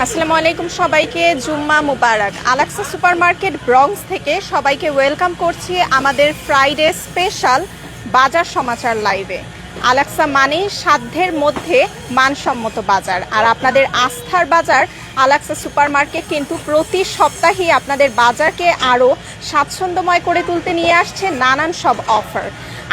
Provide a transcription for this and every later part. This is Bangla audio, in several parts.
আসসালামু আলাইকুম সবাইকে, জুম্মা মুবারক। আলাক্সা সুপারমার্কেট ব্রঙ্কস থেকে সবাইকে ওয়েলকাম করছি আমাদের ফ্রাইডে স্পেশাল বাজার সমাচার লাইভে। আলাক্সা মানে সাধ্যের মধ্যে মানসম্মত বাজার, আর আপনাদের আস্থার বাজার আলাক্সা সুপারমার্কেট কিন্তু প্রতি সপ্তাহেই আপনাদের বাজারকে আরও স্বাচ্ছন্দ্যময় করে তুলতে নিয়ে আসছে নানান সব অফার।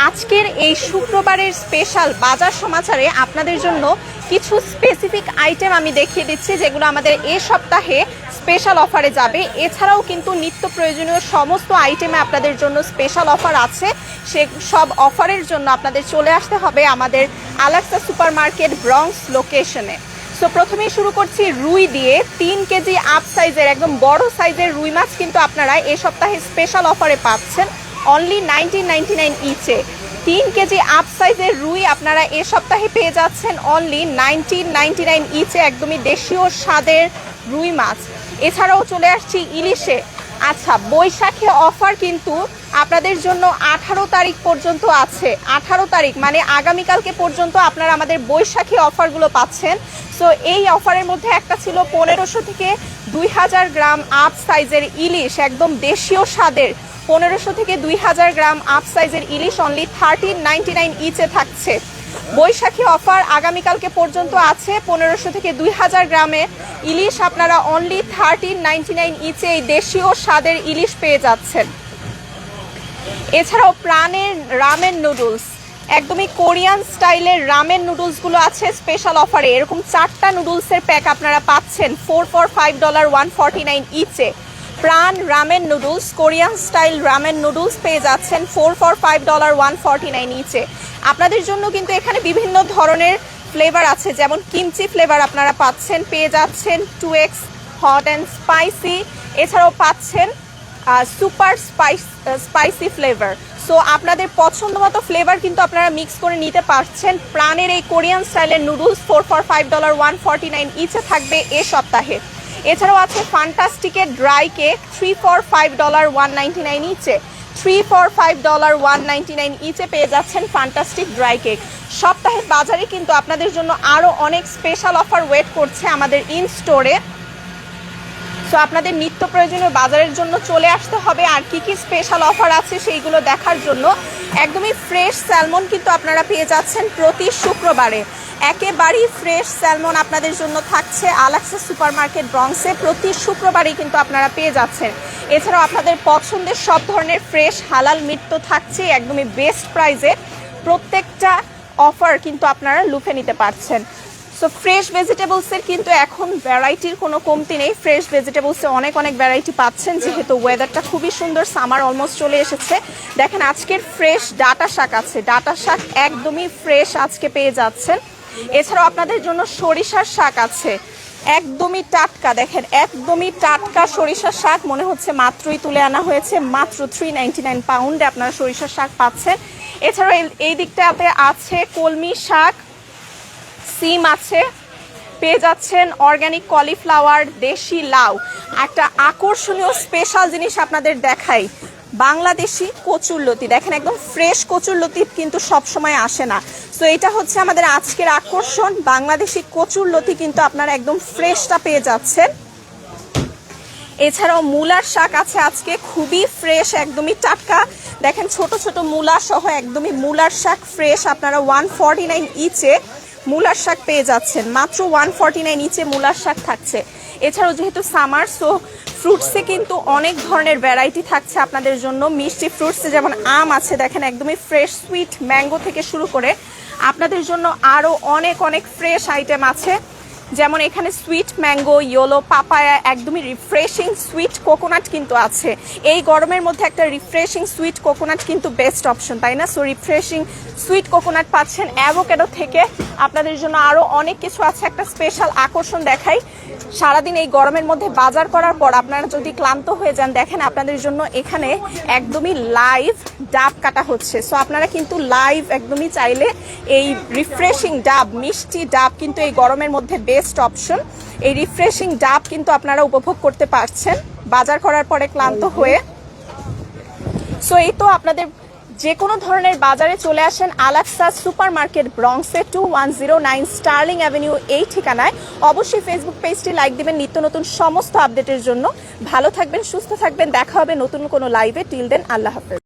আজকের এই শুক্রবারের স্পেশাল বাজার সমাচারে আপনাদের জন্য কিছু স্পেসিফিক আইটেম আমি দেখিয়ে দিচ্ছি যেগুলো আমাদের এ সপ্তাহে স্পেশাল অফারে যাবে। এছাড়াও কিন্তু নিত্য প্রয়োজনীয় সমস্ত আইটেমে আপনাদের জন্য স্পেশাল অফার আছে। সে সব অফারের জন্য আপনাদের চলে আসতে হবে আমাদের আলাক্সা সুপারমার্কেট ব্রঙ্কস লোকেশনে। সো প্রথমেই শুরু করছি রুই দিয়ে। 3 কেজি আপ সাইজের একদম বড় সাইজের রুই মাছ কিন্তু আপনারা এ সপ্তাহে স্পেশাল অফারে পাচ্ছেন অনলি 19.99 ইচে। 3 কেজি আপ সাইজের রুই আপনারা এ সপ্তাহে পেয়ে যাচ্ছেন অনলি 19.99 ইচে, একদমই দেশীয় স্বাদের রুই মাছ। এছাড়াও চলে আসছি ইলিশে। আচ্ছা, বৈশাখী অফার কিন্তু আপনাদের জন্য 18 তারিখ পর্যন্ত আছে। 18 তারিখ মানে আগামীকালকে পর্যন্ত আপনারা আমাদের বৈশাখী অফারগুলো পাচ্ছেন। সো এই অফারের মধ্যে একটা ছিল 1500 থেকে 2000 গ্রাম আপ সাইজের ইলিশ, একদম দেশীয় স্বাদের 1500 থেকে 2000 গ্রাম আপ সাইজের ইলিশ অনলি 13.99 ইচে থাকছে। বৈশাখী অফার আগামীকালকে পর্যন্ত আছে। 1500 থেকে 2000 গ্রামে ইলিশ আপনারা অনলি 13.99 ইচে এই দেশীয় স্বাদের ইলিশ পেয়ে যাচ্ছেন। এছাড়াও প্রাণের রামেন নুডলস, একদমই কোরিয়ান স্টাইলের রামেন নুডলসগুলো আছে স্পেশাল অফারে। এরকম 4টা নুডলসের প্যাক আপনারা পাচ্ছেন 4 for $5 $149 ইচে। প্রাণ ramen noodles, Korean style ramen noodles পেয়ে যাচ্ছেন 4 for $5 $149 ইচে। আপনাদের জন্য কিন্তু এখানে বিভিন্ন ধরনের ফ্লেভার আছে, যেমন কিমচি ফ্লেভার আপনারা পাচ্ছেন, পেয়ে যাচ্ছেন 2x হট অ্যান্ড স্পাইসি, এছাড়াও পাচ্ছেন সুপার স্পাইসি ফ্লেভার। সো আপনাদের পছন্দ মতো ফ্লেভার কিন্তু আপনারা মিক্স করে নিতে পারছেন। প্রাণের এই কোরিয়ান স্টাইলের নুডলস 4 for $5 $149 ইচে থাকবে এ সপ্তাহে। এছাড়াও আছে ফান্টাস্টিকের ড্রাই কেক 3 for $5 $199 ইচে। 3 for $5 $199 ইচে পেয়ে যাচ্ছেন ফান্টাস্টিক ড্রাই কেক। সপ্তাহের বাজারে কিন্তু আপনাদের জন্য আরও অনেক স্পেশাল অফার ওয়েট করছে আমাদের ইন স্টোরে। সো আপনাদের নিত্য প্রয়োজনীয় বাজারের জন্য চলে আসতে হবে। আর কি কি স্পেশাল অফার আছে সেইগুলো দেখার জন্য একদমই ফ্রেশ স্যালমন কিন্তু আপনারা পেয়ে যাচ্ছেন প্রতি শুক্রবারে। একেবারেই ফ্রেশ স্যালমন আপনাদের জন্য থাকছে আলাক্সা সুপারমার্কেট ব্রঙ্কসে, প্রতি শুক্রবারই কিন্তু আপনারা পেয়ে যাচ্ছেন। এছাড়াও আপনাদের পছন্দের সব ধরনের ফ্রেশ হালাল মিট তো থাকছে একদমই বেস্ট প্রাইসে। প্রত্যেকটা অফার কিন্তু আপনারা লুফে নিতে পারছেন। সো ফ্রেশ ভেজিটেবলসের কিন্তু এখন ভ্যারাইটির কোনো কমতি নেই। ফ্রেশ ভেজিটেবলসে অনেক ভ্যারাইটি পাচ্ছেন, যেহেতু ওয়েদারটা খুবই সুন্দর, সামার অলমোস্ট চলে এসেছে। দেখেন আজকের ফ্রেশ ডাটা শাক আছে, ডাটা শাক একদমই ফ্রেশ আজকে পেয়ে যাচ্ছেন। এছাড়াও আপনাদের জন্য সরিষার শাক আছে একদমই টাটকা। দেখেন একদমই টাটকা সরিষার শাক, মনে হচ্ছে মাত্রই তুলে আনা হয়েছে। মাত্র 399 পাউন্ডে আপনারা সরিষার শাক পাচ্ছেন। এছাড়াও এই দিকটাতে আছে কলমি শাক, সিম আছে, পেয়ে যাচ্ছেন অর্গানিক কলিফ্লাওয়ার, দেশি লাউ। একটা আকর্ষণীয় স্পেশাল জিনিস আপনাদের দেখাই, বাংলাদেশি কচুরলতি। দেখেন একদম ফ্রেশ কচুরলতি কিন্তু সবসময় আসে না। সো এটা হচ্ছে আমাদের আজকের আকর্ষণ, বাংলাদেশি কচুরলতি কিন্তু আপনারা একদম ফ্রেশটা পেয়ে যাচ্ছেন। এছাড়াও মূলার শাক আছে আজকে, খুবই ফ্রেশ, একদমই টাটকা। দেখেন ছোট ছোট মূলা সহ একদমই মূলার শাক ফ্রেশ আপনারা 149 ইচে মূলার শাক পেয়ে যাচ্ছেন। মাত্র 149 ইচে মূলার শাক থাকছে। এছাড়াও যেহেতু সামার, সো ফ্রুটসে কিন্তু অনেক ধরনের ভ্যারাইটি থাকছে আপনাদের জন্য। মিষ্টি ফ্রুটসে যেমন আম আছে, দেখেন একদমই ফ্রেশ সুইট ম্যাঙ্গো থেকে শুরু করে আপনাদের জন্য আরও অনেক ফ্রেশ আইটেম আছে। যেমন এখানে সুইট ম্যাঙ্গো, ইয়েলো পাপায়া, একদমই রিফ্রেশিং সুইট কোকোনাট কিন্তু আছে। এই গরমের মধ্যে একটা রিফ্রেশিং সুইট কোকোনাট কিন্তু বেস্ট অপশন, তাই না? সো রিফ্রেশিং সুইট কোকোনাট পাচ্ছেন। অ্যাভোক্যাডো থেকে আপনাদের জন্য আরও অনেক কিছু আছে। একটা স্পেশাল আকর্ষণ দেখাই, সারাদিন এই গরমের মধ্যে বাজার করার পর আপনারা যদি ক্লান্ত হয়ে যান, দেখেন আপনাদের জন্য এখানে একদমই লাইভ ডাব কাটা হচ্ছে। সো আপনারা কিন্তু লাইভ একদমই চাইলে এই রিফ্রেশিং ডাব, মিষ্টি ডাব কিন্তু এই গরমের মধ্যে বেস্ট অপশন। এই রিফ্রেশিং ডাব কিন্তু আপনারা উপভোগ করতে পারছেন বাজার করার পরে ক্লান্ত হয়ে। সো এই তো আপনাদের যে কোনো ধরনের বাজারে চলে আসেন আলাক্সা সুপার মার্কেট ব্রঙ্কসে 2109 স্টার্লিং অ্যাভিনিউ এই ঠিকানায়। অবশ্যই ফেসবুক পেজটি লাইক দিবেন নিত্য নতুন সমস্ত আপডেটের জন্য। ভালো থাকবেন, সুস্থ থাকবেন, দেখা হবে নতুন কোনো লাইভে। টিল দেন, আল্লাহ হাফেজ।